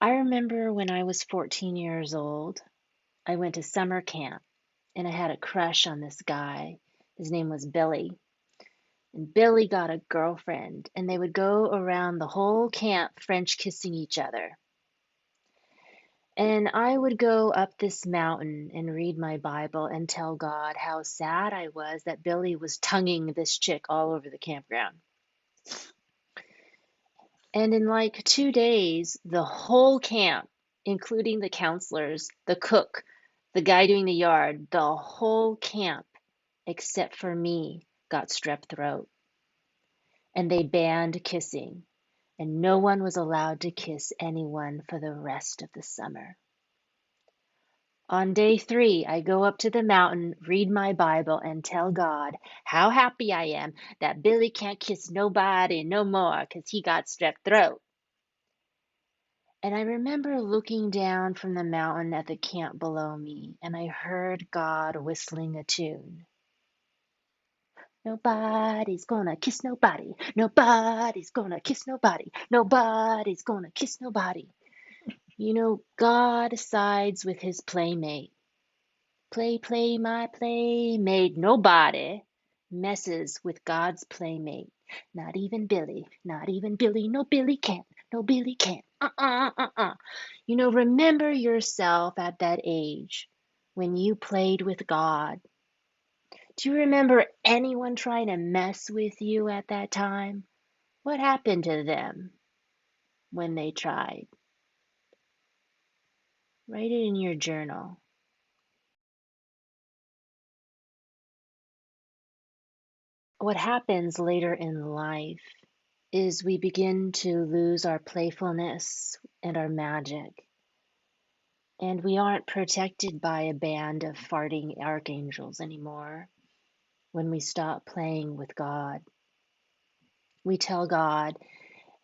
I remember when I was 14 years old, I went to summer camp and I had a crush on this guy. His name was Billy. And Billy got a girlfriend, and they would go around the whole camp French kissing each other. And I would go up this mountain and read my Bible and tell God how sad I was that Billy was tonguing this chick all over the campground. And in like 2 days, the whole camp, including the counselors, the cook, the guy doing the yard, the whole camp, except for me, got strep throat. And they banned kissing, and no one was allowed to kiss anyone for the rest of the summer. On day 3, I go up to the mountain, read my Bible, and tell God how happy I am that Billy can't kiss nobody no more 'cause he got strep throat. And I remember looking down from the mountain at the camp below me, and I heard God whistling a tune. Nobody's gonna kiss nobody. Nobody's gonna kiss nobody. Nobody's gonna kiss nobody. You know, God sides with his playmate. Play, play, my playmate. Nobody messes with God's playmate. Not even Billy. Not even Billy. No, Billy can't. No, Billy can't. You know, remember yourself at that age when you played with God. Do you remember anyone trying to mess with you at that time? What happened to them when they tried? Write it in your journal. What happens later in life is we begin to lose our playfulness and our magic. And we aren't protected by a band of farting archangels anymore when we stop playing with God. We tell God,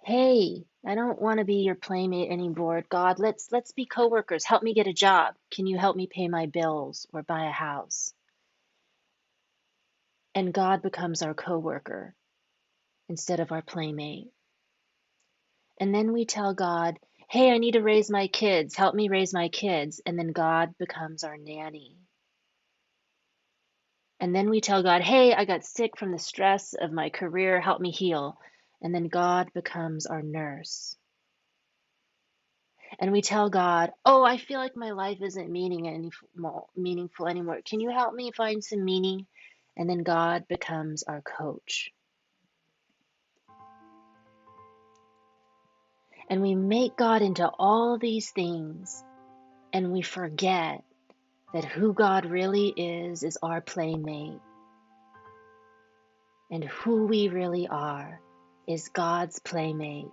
"Hey, I don't want to be your playmate anymore. God, let's be coworkers. Help me get a job. Can you help me pay my bills or buy a house?" And God becomes our coworker instead of our playmate. And then we tell God, "Hey, I need to raise my kids. Help me raise my kids." And then God becomes our nanny. And then we tell God, "Hey, I got sick from the stress of my career. Help me heal." And then God becomes our nurse. And we tell God, "Oh, I feel like my life isn't meaningful anymore. Can you help me find some meaning?" And then God becomes our coach. And we make God into all these things, and we forget that who God really is our playmate. And who we really are is God's playmate.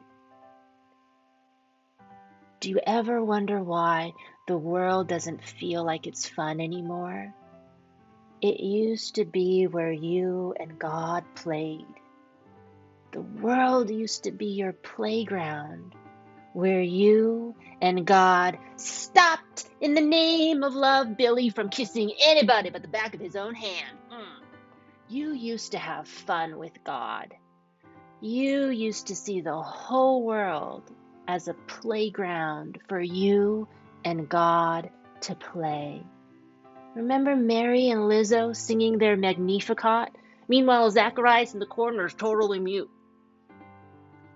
Do you ever wonder why the world doesn't feel like it's fun anymore? It used to be where you and God played. The world used to be your playground, where you and God stopped in the name of love Billy from kissing anybody but the back of his own hand. You used to have fun with God. You used to see the whole world as a playground for you and God to play. Remember Mary and Lizzo singing their Magnificat? Meanwhile, Zacharias in the corner is totally mute.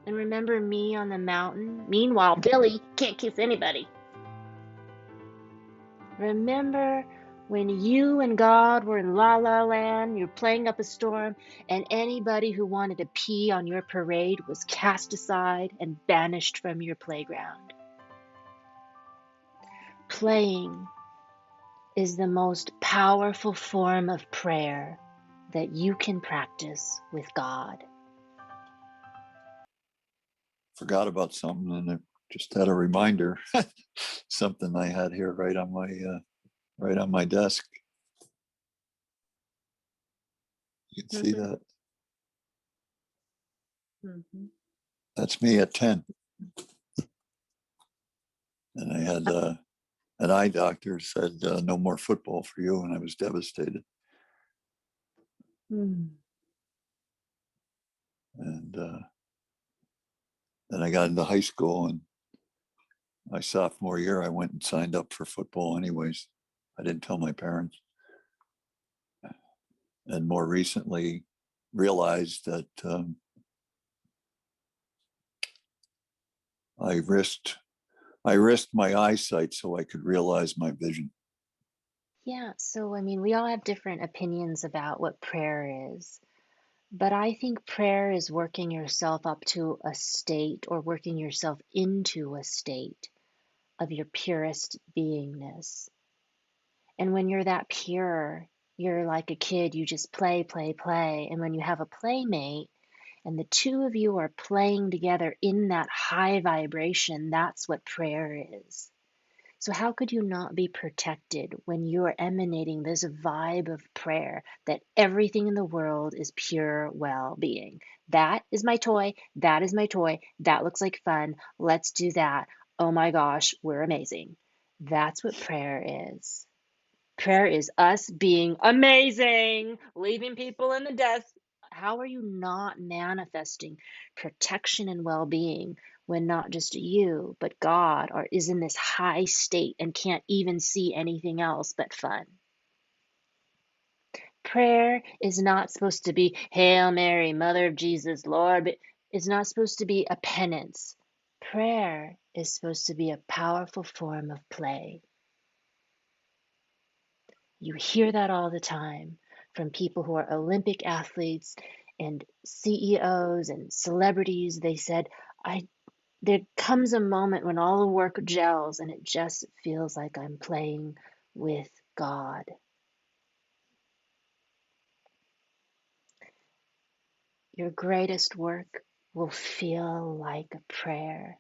And remember me on the mountain? Meanwhile, Billy can't kiss anybody. Remember when you and God were in La La Land, you're playing up a storm, and anybody who wanted to pee on your parade was cast aside and banished from your playground? Playing is the most powerful form of prayer that you can practice with God. Forgot about something, and I just had a reminder. Something I had here right on my desk. You can see that. Mm-hmm. That's me at 10. And I had an eye doctor said no more football for you, and I was devastated. Mm. And then I got into high school, and my sophomore year, I went and signed up for football anyways. I didn't tell my parents. And more recently realized that I risked I risked my eyesight so I could realize my vision. Yeah, so I mean, we all have different opinions about what prayer is, but I think prayer is working yourself up to a state or working yourself into a state of your purest beingness. And when you're that pure, you're like a kid, you just play, play, play. And when you have a playmate and the two of you are playing together in that high vibration, that's what prayer is. So, how could you not be protected when you are emanating this vibe of prayer that everything in the world is pure well being? That is my toy. That is my toy. That looks like fun. Let's do that. Oh my gosh, we're amazing. That's what prayer is. Prayer is us being amazing, leaving people in the dust. How are you not manifesting protection and well being when not just you, but God is in this high state and can't even see anything else but fun? Prayer is not supposed to be Hail Mary, Mother of Jesus, Lord, but it's not supposed to be a penance. Prayer is supposed to be a powerful form of play. You hear that all the time from people who are Olympic athletes and CEOs and celebrities. They said, I there comes a moment when all the work gels and it just feels like I'm playing with God. Your greatest work will feel like a prayer.